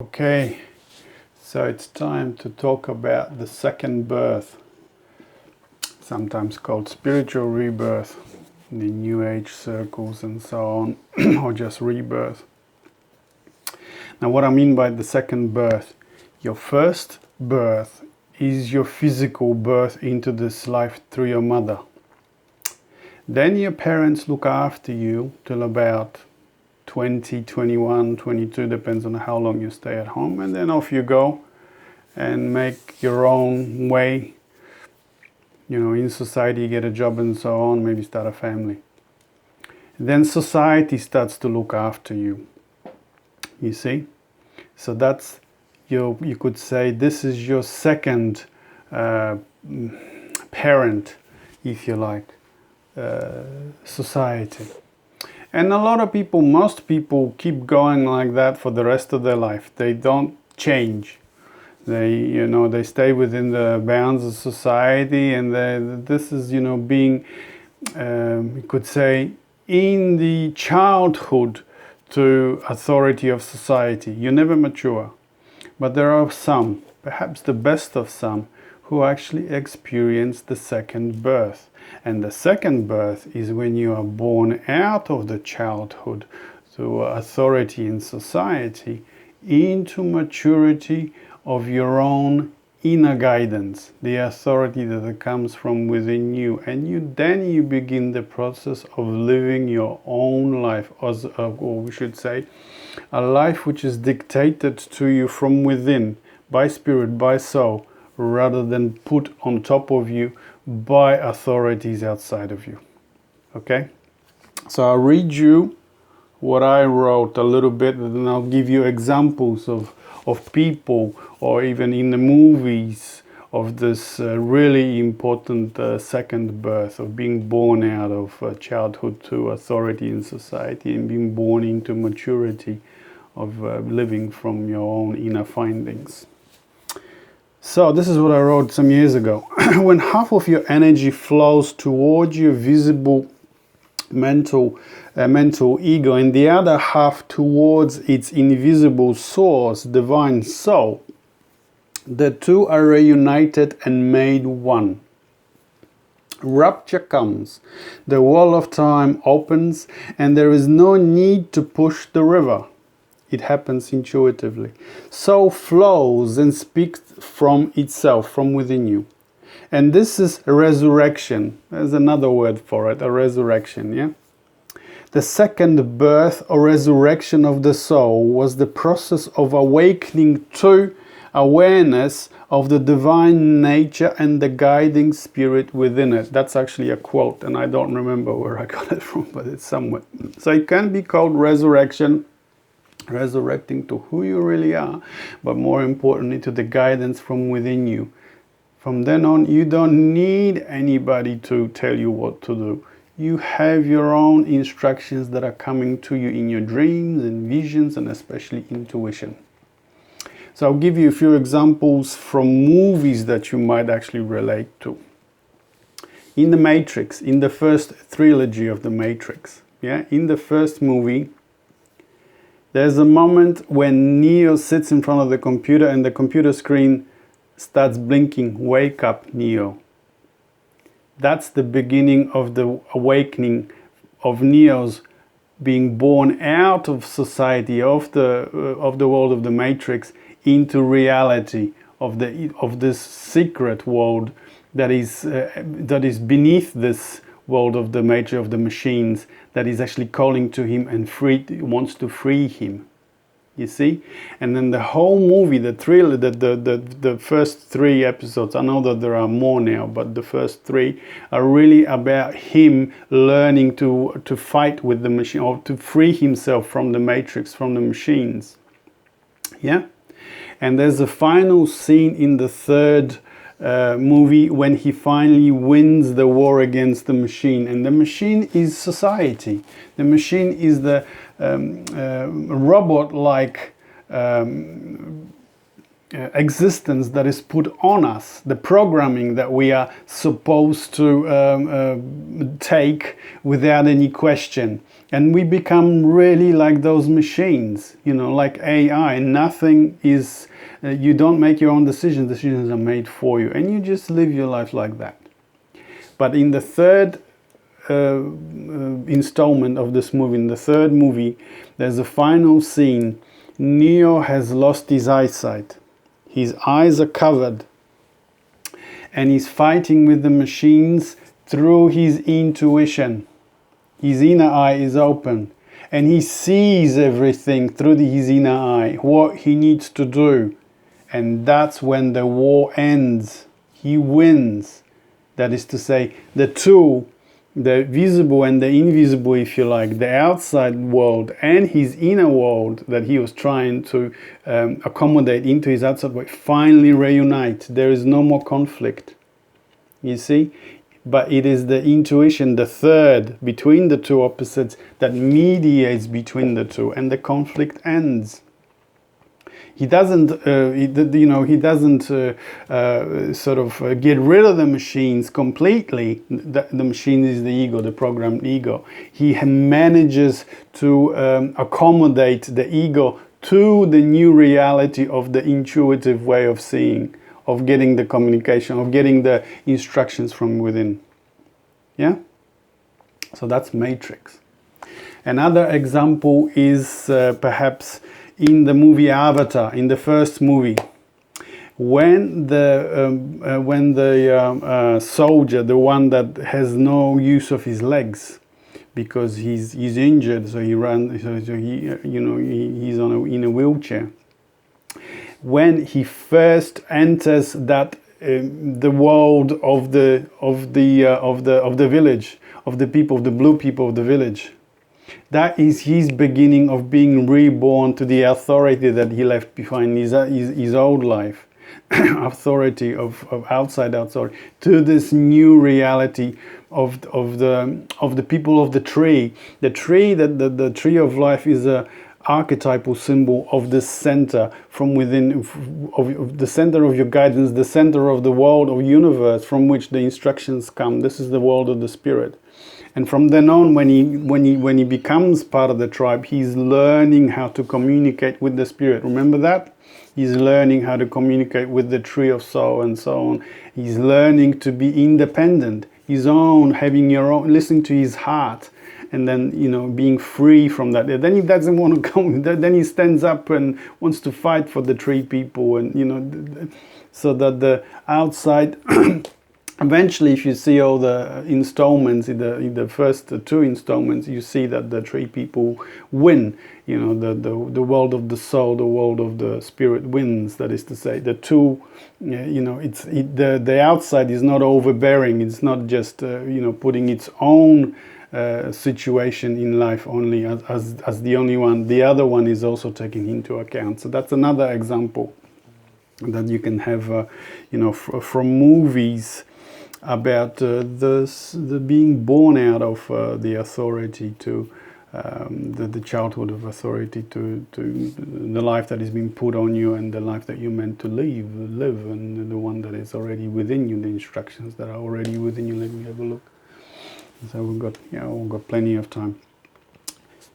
Okay, so it's time to talk about the second birth, sometimes called spiritual rebirth in the New Age circles and so on, or just rebirth. Now, what I mean by the second birth, your first birth is your physical birth into this life through your mother. Then your parents look after you till about 20, 21, 22, depends on how long you stay at home, and then off you go and make your own way, in society, get a job and so on, maybe start a family. Then society starts to look after you, you see? So that's you could say this is your second parent, if you like, society. And a lot of people, most people keep going like that for the rest of their life. They don't change. They stay within the bounds of society, and this is, being, you could say, in the childhood to authority of society. You never mature. But there are some, perhaps the best of some, who actually experience the second birth. And the second birth is when you are born out of the childhood to authority in society into maturity of your own inner guidance, the authority that comes from within you. And then you begin the process of living your own life, or we should say, a life which is dictated to you from within, by spirit, by soul, rather than put on top of you by authorities outside of you. Okay? So I'll read you what I wrote a little bit, and then I'll give you examples of people, or even in the movies, of this really important second birth, of being born out of childhood to authority in society, and being born into maturity of living from your own inner findings. So this is what I wrote some years ago. When half of your energy flows towards your visible mental ego, and the other half towards its invisible source, divine soul, the two are reunited and made one. Rapture comes, the wall of time opens, and there is no need to push the river. It happens intuitively. Soul flows and speaks from itself, from within you. And this is a resurrection. There's another word for it, a resurrection, yeah? The second birth or resurrection of the soul was the process of awakening to awareness of the divine nature and the guiding spirit within it. That's actually a quote, and I don't remember where I got it from, but it's somewhere. So it can be called resurrection, resurrecting to who you really are, but more importantly to the guidance from within you. From then on, you don't need anybody to tell you what to do. You have your own instructions that are coming to you in your dreams and visions, and especially intuition. So I'll give you a few examples from movies that you might actually relate to. In The Matrix, in the first trilogy of The Matrix, in the first movie, there's a moment when Neo sits in front of the computer and the computer screen starts blinking, "Wake up, Neo." That's the beginning of the awakening of Neo's being born out of society, of the world of the Matrix, into reality of this secret world that is beneath this world of the Matrix, of the machines, that is actually calling to him and wants to free him. You see? And then the whole movie, the first 3 episodes, I know that there are more now, but the first 3 are really about him learning to fight with the machine, or to free himself from the Matrix, from the machines. Yeah? And there's a final scene in the third movie when he finally wins the war against the machine. And the machine is society. The machine is the robot-like existence that is put on us, the programming that we are supposed to take without any question. And we become really like those machines, you know, like AI. Nothing is, you don't make your own decisions, decisions are made for you, and you just live your life like that. But in the third installment of this movie, in the third movie, there's a final scene. Neo has lost his eyesight. His eyes are covered, and he's fighting with the machines through his intuition. His inner eye is open, and he sees everything through his inner eye, what he needs to do. And that's when the war ends. He wins. That is to say, the two, the visible and the invisible, if you like, the outside world and his inner world that he was trying to accommodate into his outside world, finally reunite. There is no more conflict. You see? But it is the intuition, the third, between the two opposites, that mediates between the two, and the conflict ends. He doesn't, he doesn't sort of get rid of the machines completely. The machine is the ego, the programmed ego. He manages to accommodate the ego to the new reality of the intuitive way of seeing, of getting the communication, of getting the instructions from within. Yeah? So that's Matrix. Another example is perhaps in the movie Avatar, in the first movie, when the soldier, the one that has no use of his legs because he's injured, so he runs, so he, he's in a wheelchair. When he first enters that the world of the village, of the people, of the blue people of the village, that is his beginning of being reborn to the authority that he left behind his old life, authority of outside authority, to this new reality of the people of the tree. The tree, the tree of life, is a archetypal symbol of the center from within, of the center of your guidance, the center of the world of universe from which the instructions come. This is the world of the spirit. And from then on, when he becomes part of the tribe, he's learning how to communicate with the spirit. Remember that? He's learning how to communicate with the tree of soul and so on. He's learning to be independent, his own, having your own, listening to his heart, and then, being free from that. Then he doesn't want to come, then he stands up and wants to fight for the tree people, and, so that the outside... Eventually, if you see all the installments, in the first two installments, you see that the tree people win. The world of the soul, the world of the spirit wins. That is to say, the two, the outside is not overbearing. It's not just putting its own situation in life only as the only one. The other one is also taken into account. So that's another example that you can have, from movies, about the being born out of the authority to the childhood of authority to the life that is being put on you, and the life that you're meant to live, and the one that is already within you, the instructions that are already within you. Let me have a look. So we've got plenty of time.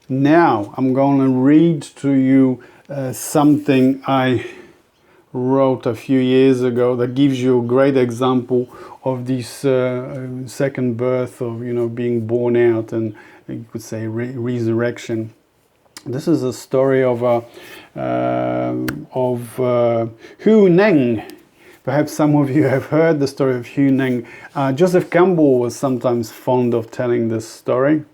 Now I'm going to read to you something I wrote a few years ago that gives you a great example of this second birth of being born out, and you could say resurrection. This is a story of Hui-Neng. Perhaps some of you have heard the story of Hui-Neng. Joseph Campbell was sometimes fond of telling this story.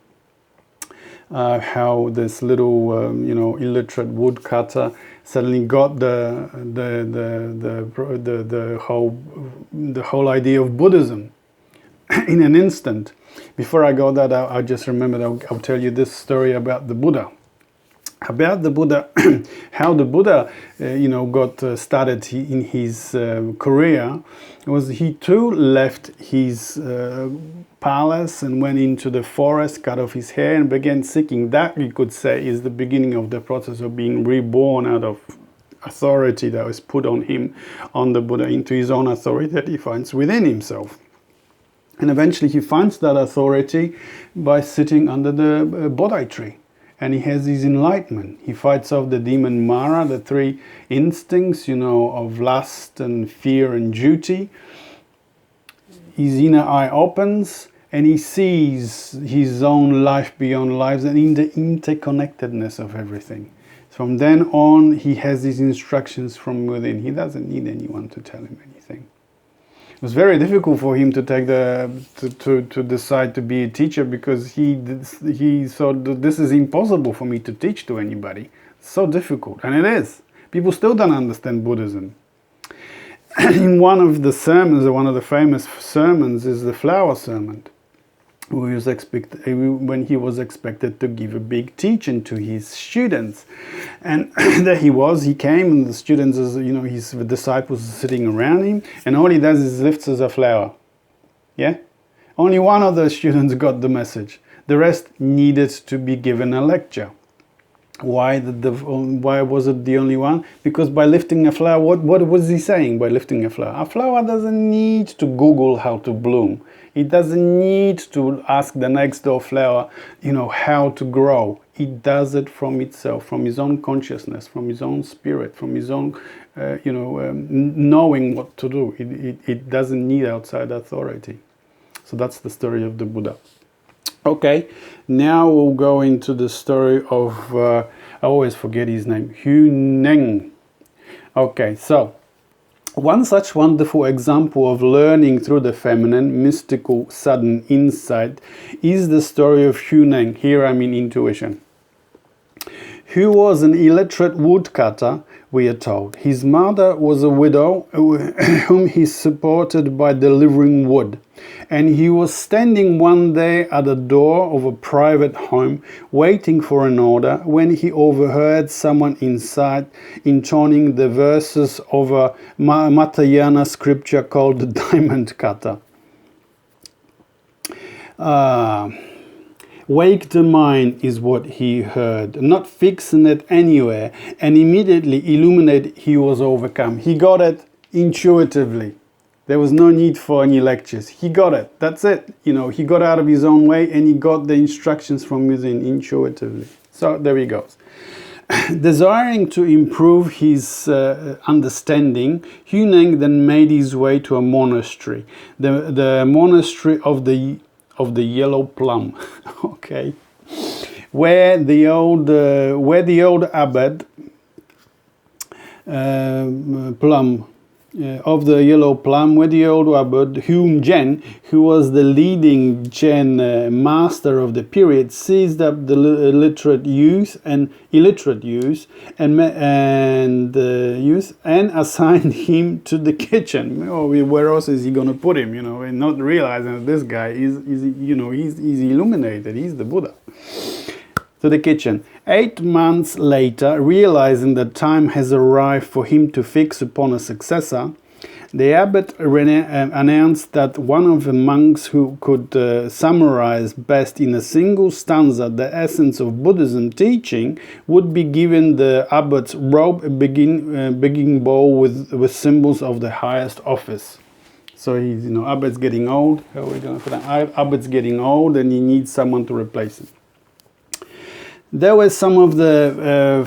How this little, illiterate woodcutter suddenly got the whole idea of Buddhism in an instant. Before I go that, I just remembered I'll tell you this story about the Buddha. About the Buddha, how the Buddha, got started in his career, was he too left his palace and went into the forest, cut off his hair, and began seeking. That, you could say, is the beginning of the process of being reborn out of authority that was put on him, on the Buddha, into his own authority that he finds within himself. And eventually he finds that authority by sitting under the Bodhi tree. And he has his enlightenment. He fights off the demon Mara, the three instincts, of lust and fear and duty. His inner eye opens and he sees his own life beyond lives and in the interconnectedness of everything. From then on, he has these instructions from within. He doesn't need anyone to tell him anything. It was very difficult for him to take to decide to be a teacher, because he thought that this is impossible for me to teach to anybody. It's so difficult, and it is. People still don't understand Buddhism. In one of the sermons, one of the famous sermons, is the flower sermon, when he was expected to give a big teaching to his students. And there he came, and the students, his disciples are sitting around him, and all he does is lifts as a flower. Yeah? Only one of the students got the message. The rest needed to be given a lecture. Why was it the only one? Because by lifting a flower, what was he saying by lifting a flower? A flower doesn't need to Google how to bloom. It doesn't need to ask the next door flower, how to grow. It does it from itself, from his own consciousness, from his own spirit, from his own, knowing what to do. It doesn't need outside authority. So that's the story of the Buddha. Okay, now we'll go into the story of, I always forget his name, Hui-Neng. Okay, so one such wonderful example of learning through the feminine, mystical, sudden insight is the story of Hui-Neng. Here I mean intuition. Who was an illiterate woodcutter, we are told. His mother was a widow whom he supported by delivering wood. And he was standing one day at the door of a private home, waiting for an order, when he overheard someone inside intoning the verses of a Mahayana scripture called the Diamond Cutter. Wake the mind is what he heard, not fixing it anywhere, and immediately illuminated he was overcome. He got it intuitively. There was no need for any lectures. He got it. That's it. He got out of his own way and he got the instructions from within intuitively. So there he goes. Desiring to improve his understanding, Hui-Neng then made his way to a monastery, the monastery of the Yellow Plum, okay, where the old abbot of the Yellow Plum, where the old abbot Hui-Neng, who was the leading Zen master of the period, seized up the illiterate youth and assigned him to the kitchen. Where else is he going to put him? And not realizing that this guy is he's illuminated. He's the Buddha. To the kitchen. 8 months later, realizing that time has arrived for him to fix upon a successor, the abbot announced that one of the monks who could summarize best in a single stanza the essence of Buddhism teaching would be given the abbot's robe, a begging bowl with symbols of the highest office. So he's, abbot's getting old. How are we going to put that? Abbot's getting old, and he needs someone to replace him. There were some of the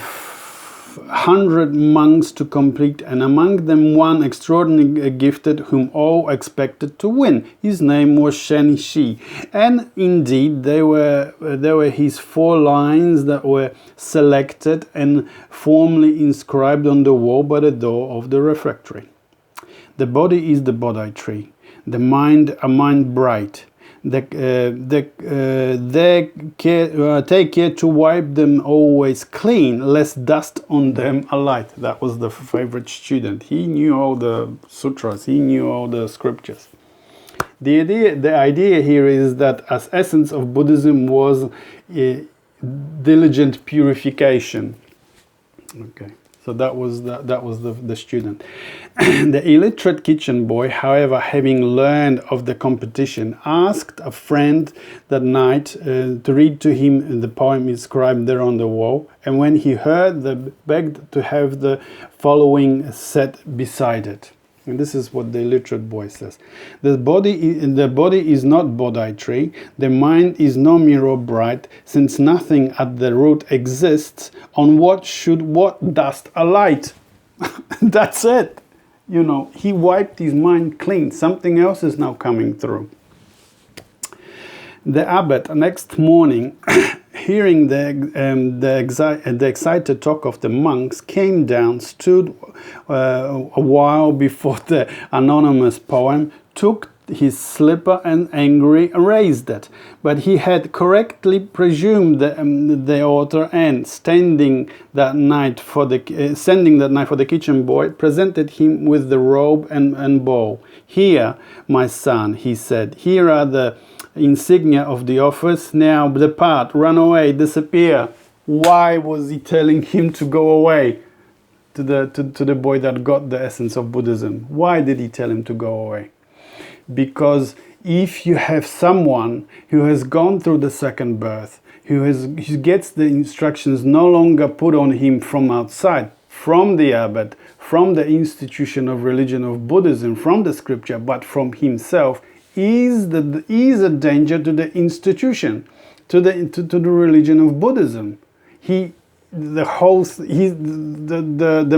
100 monks to complete, and among them one extraordinarily gifted whom all expected to win. His name was Shen Shi, and indeed there were his 4 lines that were selected and formally inscribed on the wall by the door of the refectory. The body is the Bodhi tree, the mind a mind bright. Take care to wipe them always clean, lest dust on them alight. That was the favorite student. He knew all the sutras, he knew all the scriptures. The idea here is that as essence of Buddhism was diligent purification. Okay. So that was the student. The illiterate kitchen boy, however, having learned of the competition, asked a friend that night to read to him the poem inscribed there on the wall, and when he heard, begged to have the following set beside it. And this is what the illiterate boy says. The body is not Bodhi tree, the mind is no mirror bright, since nothing at the root exists, on what dust alight? That's it. You know, he wiped his mind clean. Something else is now coming through. The abbot, next morning, hearing the excited talk of the monks, came down, stood a while before the anonymous poem, took his slipper and angrily erased it. But he had correctly presumed the author, and sending that night for the kitchen boy, presented him with the robe and bowl. "Here, my son," he said, "here are the insignia of the office. Now depart, run away, disappear." Why was he telling him to go away? To the boy that got the essence of Buddhism. Why did he tell him to go away? Because if you have someone who has gone through the second birth, who gets the instructions no longer put on him from outside, from the abbot, from the institution of religion of Buddhism, from the scripture, but from himself, is a danger to the institution, to the religion of Buddhism. The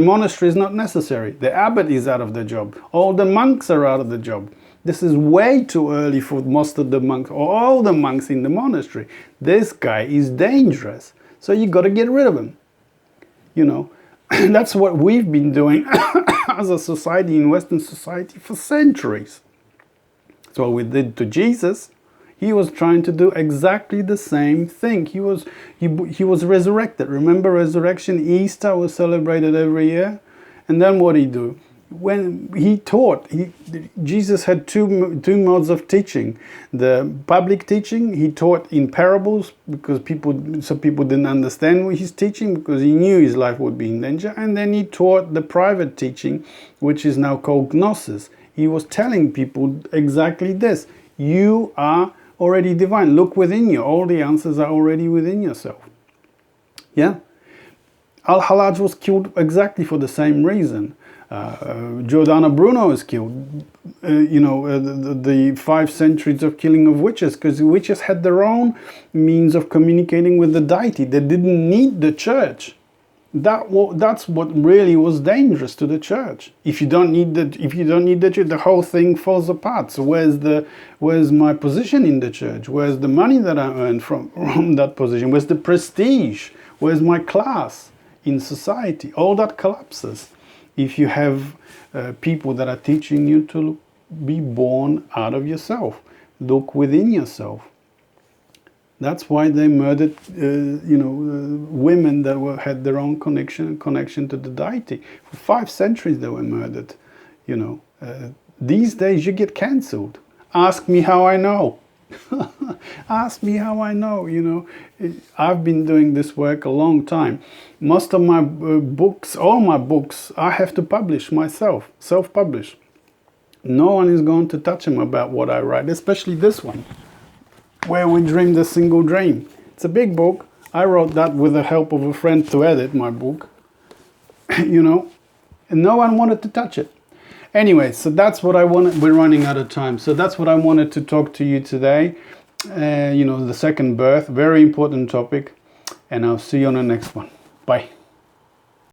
monastery is not necessary. The abbot is out of the job. All the monks are out of the job. This is way too early for most of the monks, or all the monks in the monastery. This guy is dangerous. So you got to get rid of him. You know, that's what we've been doing as a society, in Western society, for centuries. So what we did to Jesus. He was trying to do exactly the same thing. He was resurrected. Remember resurrection? Easter was celebrated every year. And then what did he do? When he taught, Jesus had two modes of teaching. The public teaching, he taught in parables because people didn't understand what he's teaching, because he knew his life would be in danger. And then he taught the private teaching, which is now called gnosis. He was telling people exactly this. You are already divine. Look within you. All the answers are already within yourself. Yeah? Al-Hallaj was killed exactly for the same reason. Giordano Bruno is killed. The 5 centuries of killing of witches, because the witches had their own means of communicating with the deity. They didn't need the church. That's what really was dangerous to the church. If you don't need the church, the whole thing falls apart. So where's my position in the church? Where's the money that I earn from that position? Where's the prestige? Where's my class in society? All that collapses if you have people that are teaching you to be born out of yourself. Look within yourself. That's why they murdered, women that had their own connection to the deity. For 5 centuries they were murdered. These days you get cancelled. Ask me how I know. Ask me how I know. I've been doing this work a long time. Most of my books, all my books, I have to publish myself, self-publish. No one is going to touch them about what I write, especially this one, Where We Dream the Single Dream. It's a big book. I wrote that with the help of a friend to edit my book. And no one wanted to touch it. Anyway, so that's what I wanted. We're running out of time. So that's what I wanted to talk to you today. The second birth, very important topic. And I'll see you on the next one. Bye.